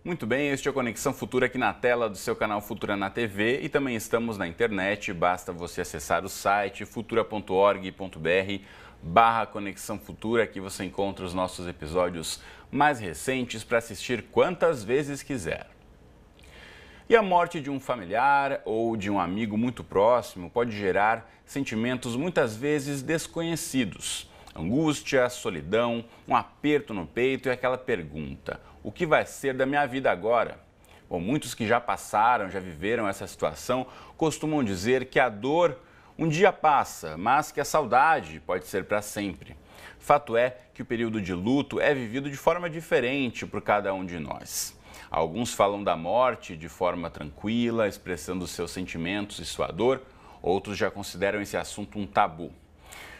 Muito bem, este é o Conexão Futura aqui na tela do seu canal Futura na TV e também estamos na internet, basta você acessar o site futura.org.br/Conexão Futura, aqui você encontra os nossos episódios mais recentes para assistir quantas vezes quiser. E a morte de um familiar ou de um amigo muito próximo pode gerar sentimentos muitas vezes desconhecidos. Angústia, solidão, um aperto no peito e aquela pergunta: o que vai ser da minha vida agora? Bom, muitos que já passaram, já viveram essa situação, costumam dizer que a dor um dia passa, mas que a saudade pode ser para sempre. Fato é que o período de luto é vivido de forma diferente por cada um de nós. Alguns falam da morte de forma tranquila, expressando seus sentimentos e sua dor. Outros já consideram esse assunto um tabu.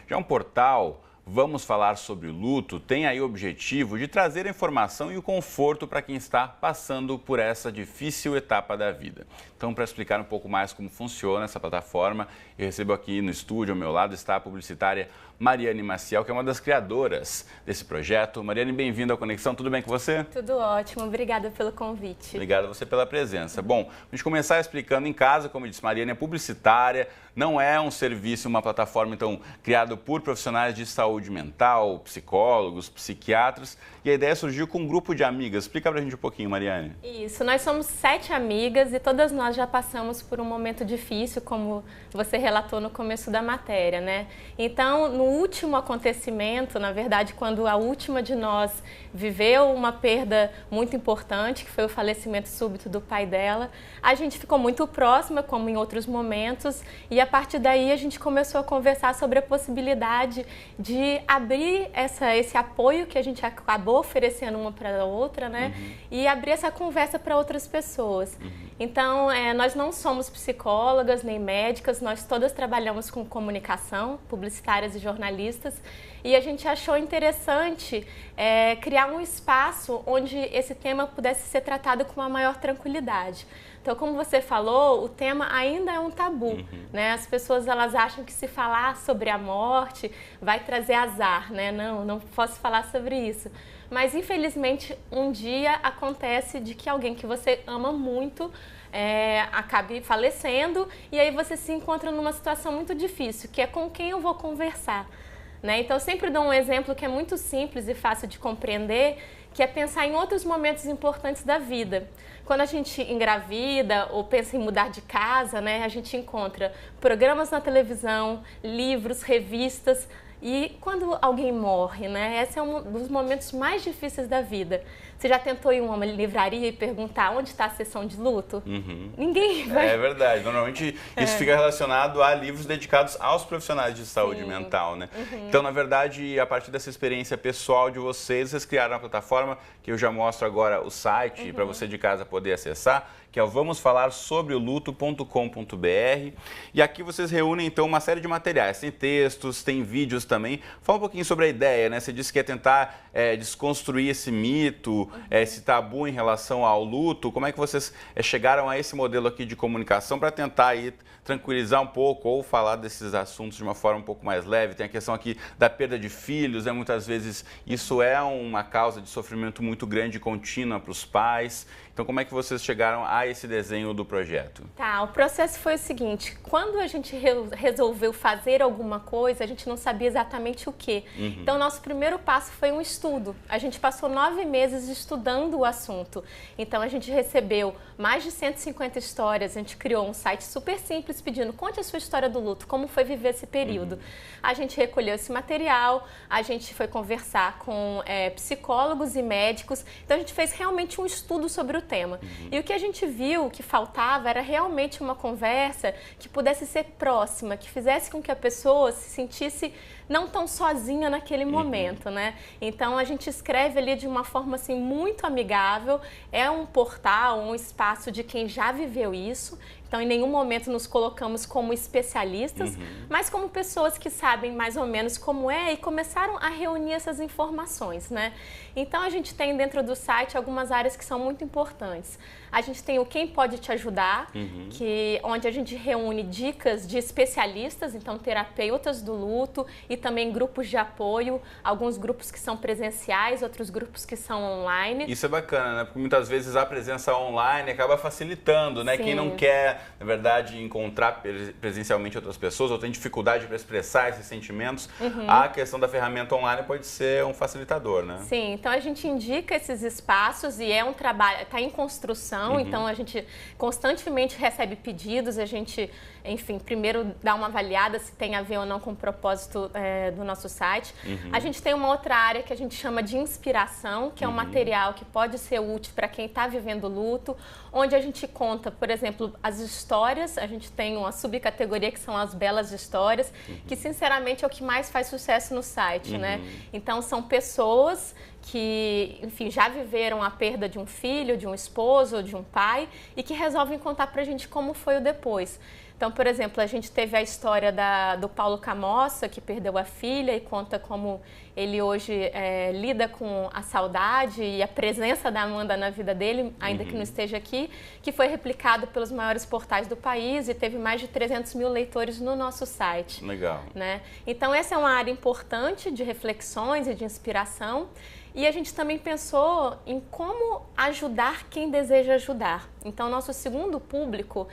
Já um portal Vamos Falar sobre o Luto tem aí o objetivo de trazer a informação e o conforto para quem está passando por essa difícil etapa da vida. Então, para explicar um pouco mais como funciona essa plataforma, eu recebo aqui no estúdio, ao meu lado, está a publicitária Mariane Maciel, que é uma das criadoras desse projeto. Mariane, bem-vinda ao Conexão, tudo bem com você? Tudo ótimo, obrigada pelo convite. Obrigado a você pela presença. Bom, a gente começar explicando em casa, como disse Mariane, é publicitária, não é um serviço, uma plataforma, então, criado por profissionais de saúde mental, psicólogos, psiquiatras, e a ideia surgiu com um grupo de amigas. Explica pra gente um pouquinho, Mariane. Isso, nós somos 7 amigas e todas nós já passamos por um momento difícil, como você relatou no começo da matéria, né? Então, no último acontecimento, na verdade, quando a última de nós viveu uma perda muito importante, que foi o falecimento súbito do pai dela, a gente ficou muito próxima, como em outros momentos, e a partir daí a gente começou a conversar sobre a possibilidade de abrir esse apoio que a gente acabou oferecendo uma para a outra, né? E abrir essa conversa para outras pessoas. Então, nós não somos psicólogas nem médicas, nós todas trabalhamos com comunicação, publicitárias e jornalistas, e a gente achou interessante criar um espaço onde esse tema pudesse ser tratado com uma maior tranquilidade. Então, como você falou, o tema ainda é um tabu, né? As pessoas, elas acham que se falar sobre a morte vai trazer azar, né? Não posso falar sobre isso. Mas, infelizmente, um dia acontece de que alguém que você ama muito acabe falecendo e aí você se encontra numa situação muito difícil, que é com quem eu vou conversar, né? Então, eu sempre dou um exemplo que é muito simples e fácil de compreender, que é pensar em outros momentos importantes da vida. Quando a gente engravida ou pensa em mudar de casa, né, a gente encontra programas na televisão, livros, revistas. E quando alguém morre, né, esse é um dos momentos mais difíceis da vida. Você já tentou ir em uma livraria e perguntar onde está a sessão de luto? Ninguém vai... É verdade. Normalmente isso fica relacionado a livros dedicados aos profissionais de saúde mental, né? Então, na verdade, a partir dessa experiência pessoal de vocês criaram uma plataforma que eu já mostro agora o site para você de casa poder acessar, que é o vamosfalarsobreoluto.com.br. E aqui vocês reúnem, então, uma série de materiais. Tem textos, tem vídeos também. Fala um pouquinho sobre a ideia, né? Você disse que ia tentar desconstruir esse mito, esse tabu em relação ao luto. Como é que vocês chegaram a esse modelo aqui de comunicação para tentar aí tranquilizar um pouco ou falar desses assuntos de uma forma um pouco mais leve? Tem a questão aqui da perda de filhos, né? Muitas vezes isso é uma causa de sofrimento muito grande e contínua para os pais. Então, como é que vocês chegaram a esse desenho do projeto? Tá, o processo foi o seguinte: quando a gente resolveu fazer alguma coisa, a gente não sabia exatamente o quê. Então, nosso primeiro passo foi um estudo. A gente passou 9 meses estudando o assunto. Então, a gente recebeu mais de 150 histórias, a gente criou um site super simples pedindo: conte a sua história do luto, como foi viver esse período. A gente recolheu esse material, a gente foi conversar com psicólogos e médicos. Então, a gente fez realmente um estudo sobre o tema. E o que a gente viu que faltava era realmente uma conversa que pudesse ser próxima, que fizesse com que a pessoa se sentisse não tão sozinha naquele momento, né? Então, a gente escreve ali de uma forma assim muito amigável, é um portal, um espaço de quem já viveu isso. Então, em nenhum momento nos colocamos como especialistas, mas como pessoas que sabem mais ou menos como é e começaram a reunir essas informações, né? Então, a gente tem dentro do site algumas áreas que são muito importantes. A gente tem o Quem Pode Te Ajudar, onde a gente reúne dicas de especialistas, então terapeutas do luto e também grupos de apoio, alguns grupos que são presenciais, outros grupos que são online. Isso é bacana, né? Porque muitas vezes a presença online acaba facilitando, né? Sim. Quem não quer, na verdade, encontrar presencialmente outras pessoas ou tem dificuldade para expressar esses sentimentos, a questão da ferramenta online pode ser um facilitador, né? Sim, então a gente indica esses espaços e é um trabalho, está em construção, então a gente constantemente recebe pedidos, a gente, enfim, primeiro dá uma avaliada se tem a ver ou não com o propósito do nosso site. A gente tem uma outra área que a gente chama de inspiração, que é um material que pode ser útil para quem está vivendo luto, onde a gente conta, por exemplo, as histórias, a gente tem uma subcategoria que são as belas histórias, que sinceramente é o que mais faz sucesso no site, né? Então são pessoas que, enfim, já viveram a perda de um filho, de um esposo, de um pai e que resolvem contar pra gente como foi o depois. Então, por exemplo, a gente teve a história do Paulo Camossa, que perdeu a filha e conta como ele hoje lida com a saudade e a presença da Amanda na vida dele, ainda que não esteja aqui, que foi replicado pelos maiores portais do país e teve mais de 300 mil leitores no nosso site. Legal. Né? Então, essa é uma área importante de reflexões e de inspiração. E a gente também pensou em como ajudar quem deseja ajudar. Então, nosso segundo público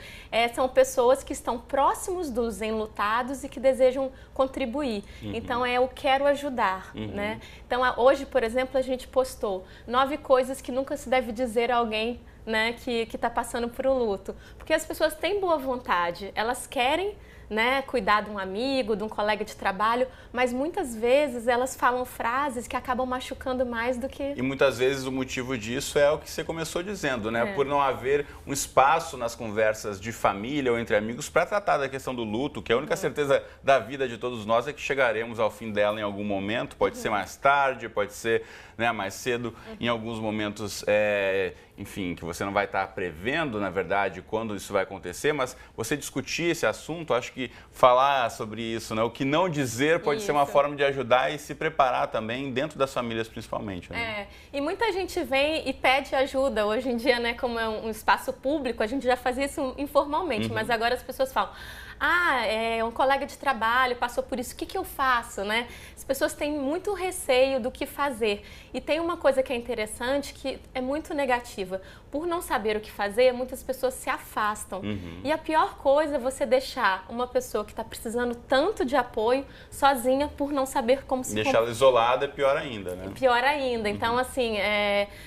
são pessoas que estão próximos dos enlutados e que desejam contribuir. Então, é o quero ajudar, né? Então, hoje, por exemplo, a gente postou 9 coisas que nunca se deve dizer a alguém, né, que está passando por um luto. Porque as pessoas têm boa vontade, elas querem, né, cuidar de um amigo, de um colega de trabalho, mas muitas vezes elas falam frases que acabam machucando mais do que... E muitas vezes o motivo disso é o que você começou dizendo, né? Por não haver um espaço nas conversas de família ou entre amigos para tratar da questão do luto, que a única certeza da vida de todos nós é que chegaremos ao fim dela em algum momento, pode ser mais tarde, pode ser, né, mais cedo, em alguns momentos, enfim, que você não vai estar prevendo, na verdade, quando isso vai acontecer, mas você discutir esse assunto, acho que falar sobre isso, né? O que não dizer pode ser uma forma de ajudar e se preparar também dentro das famílias, principalmente. Né? E muita gente vem e pede ajuda. Hoje em dia, né, como é um espaço público, a gente já fazia isso informalmente, mas agora as pessoas falam: um colega de trabalho passou por isso, o que eu faço, né? As pessoas têm muito receio do que fazer. E tem uma coisa que é interessante, que é muito negativa. Por não saber o que fazer, muitas pessoas se afastam. E a pior coisa é você deixar uma pessoa que está precisando tanto de apoio sozinha por não saber como se... Deixar ela isolada é pior ainda, né? Pior ainda. Então, assim,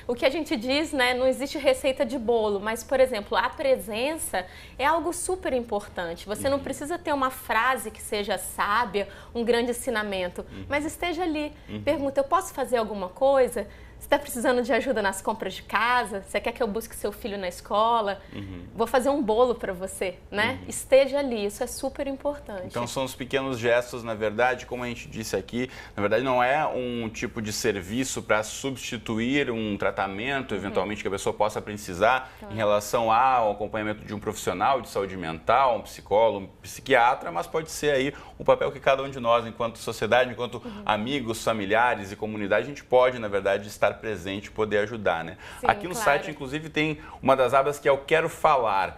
o que a gente diz, né, não existe receita de bolo, mas, por exemplo, a presença é algo super importante. Você não precisa ter uma frase que seja sábia, um grande ensinamento, mas esteja ali. Pergunta: eu posso fazer alguma coisa? Você está precisando de ajuda nas compras de casa? Você quer que eu busque seu filho na escola? Vou fazer um bolo para você, né? Esteja ali, isso é super importante. Então são os pequenos gestos, na verdade, como a gente disse aqui, na verdade não é um tipo de serviço para substituir um tratamento, eventualmente, que a pessoa possa precisar em relação ao acompanhamento de um profissional de saúde mental, um psicólogo, um psiquiatra, mas pode ser aí o papel que cada um de nós, enquanto sociedade, enquanto amigos, familiares e comunidade, a gente pode, na verdade, estar presente e poder ajudar, né? Sim, aqui no site, inclusive, tem uma das abas que é o Quero Falar.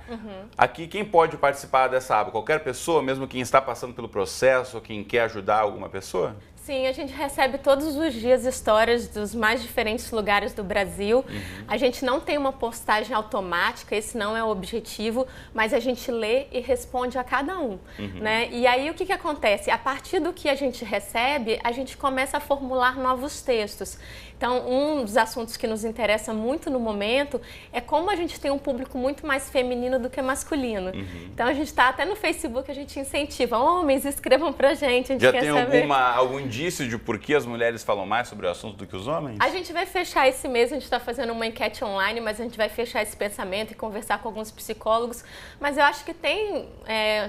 Aqui, quem pode participar dessa aba? Qualquer pessoa, mesmo quem está passando pelo processo, ou quem quer ajudar alguma pessoa? Sim, a gente recebe todos os dias histórias dos mais diferentes lugares do Brasil. A gente não tem uma postagem automática, esse não é o objetivo, mas a gente lê e responde a cada um, né? E aí o que acontece? A partir do que a gente recebe, a gente começa a formular novos textos. Então, um dos assuntos que nos interessa muito no momento é como a gente tem um público muito mais feminino do que masculino. Então, a gente está até no Facebook, a gente incentiva: homens, escrevam pra gente, a gente Já quer tem saber. algum indício de por que as mulheres falam mais sobre o assunto do que os homens? A gente vai fechar esse mês, a gente está fazendo uma enquete online, mas a gente vai fechar esse pensamento e conversar com alguns psicólogos. Mas eu acho que tem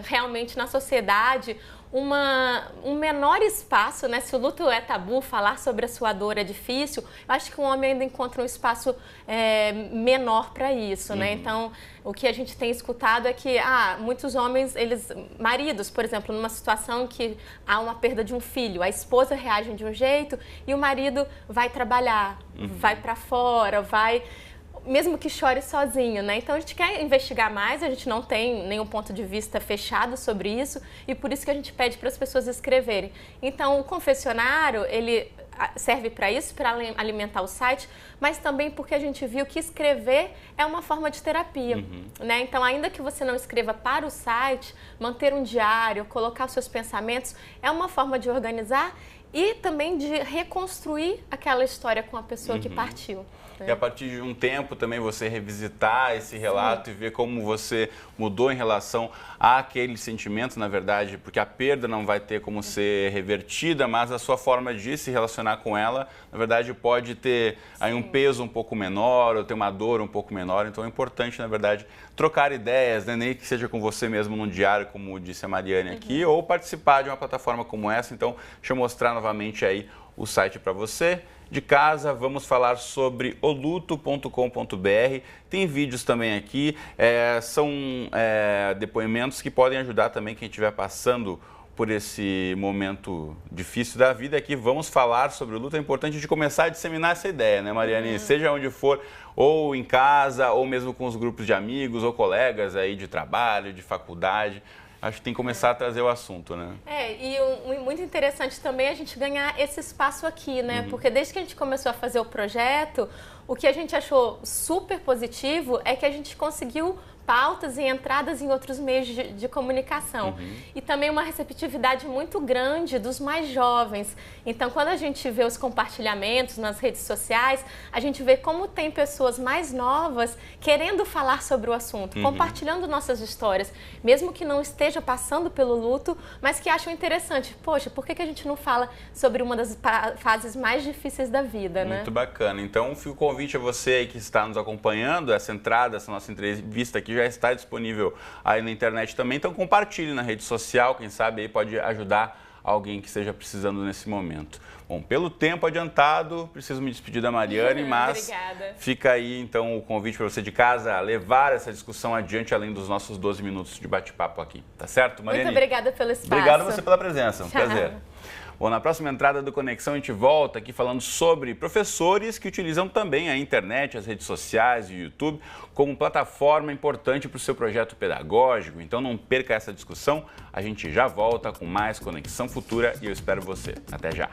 realmente na sociedade um menor espaço, né? Se o luto é tabu, falar sobre a sua dor é difícil, eu acho que o homem ainda encontra um espaço menor para isso, né? Então, o que a gente tem escutado é que muitos homens, maridos, por exemplo, numa situação que há uma perda de um filho, a esposa reage de um jeito e o marido vai trabalhar, vai para fora, mesmo que chore sozinho, né? Então a gente quer investigar mais, a gente não tem nenhum ponto de vista fechado sobre isso e por isso que a gente pede para as pessoas escreverem. Então o confessionário, ele serve para isso, para alimentar o site, mas também porque a gente viu que escrever é uma forma de terapia, né? Então ainda que você não escreva para o site, manter um diário, colocar os seus pensamentos, é uma forma de organizar e também de reconstruir aquela história com a pessoa que partiu. E a partir de um tempo também você revisitar esse relato e ver como você mudou em relação àquele sentimento, na verdade, porque a perda não vai ter como ser revertida, mas a sua forma de se relacionar com ela, na verdade, pode ter aí um peso um pouco menor ou ter uma dor um pouco menor. Então é importante, na verdade, trocar ideias, né? Nem que seja com você mesmo num diário, como disse a Mariane aqui, ou participar de uma plataforma como essa. Então, deixa eu mostrar novamente aí o site para você. De casa, vamos falar sobre oluto.com.br. Tem vídeos também aqui, são depoimentos que podem ajudar também quem estiver passando por esse momento difícil da vida. Aqui vamos falar sobre o luto. É importante de começar a disseminar essa ideia, né, Mariane? Seja onde for, ou em casa, ou mesmo com os grupos de amigos ou colegas aí de trabalho, de faculdade. Acho que tem que começar a trazer o assunto, né? E muito interessante também a gente ganhar esse espaço aqui, né? Porque desde que a gente começou a fazer o projeto, o que a gente achou super positivo é que a gente conseguiu pautas e entradas em outros meios de comunicação. E também uma receptividade muito grande dos mais jovens. Então, quando a gente vê os compartilhamentos nas redes sociais, a gente vê como tem pessoas mais novas querendo falar sobre o assunto, compartilhando nossas histórias, mesmo que não esteja passando pelo luto, mas que acham interessante. Poxa, por que a gente não fala sobre uma das fases mais difíceis da vida, né? Muito bacana. Então, fica o convite a você aí que está nos acompanhando, essa nossa entrevista aqui já está disponível aí na internet também, então compartilhe na rede social, quem sabe aí pode ajudar alguém que esteja precisando nesse momento. Bom, pelo tempo adiantado, preciso me despedir da Mariane, mas fica aí então o convite para você de casa levar essa discussão adiante, além dos nossos 12 minutos de bate-papo aqui, tá certo, Mariane? Muito obrigada pelo espaço. Obrigado a você pela presença, um prazer. Bom, na próxima entrada do Conexão a gente volta aqui falando sobre professores que utilizam também a internet, as redes sociais e o YouTube como plataforma importante para o seu projeto pedagógico. Então não perca essa discussão, a gente já volta com mais Conexão Futura e eu espero você. Até já!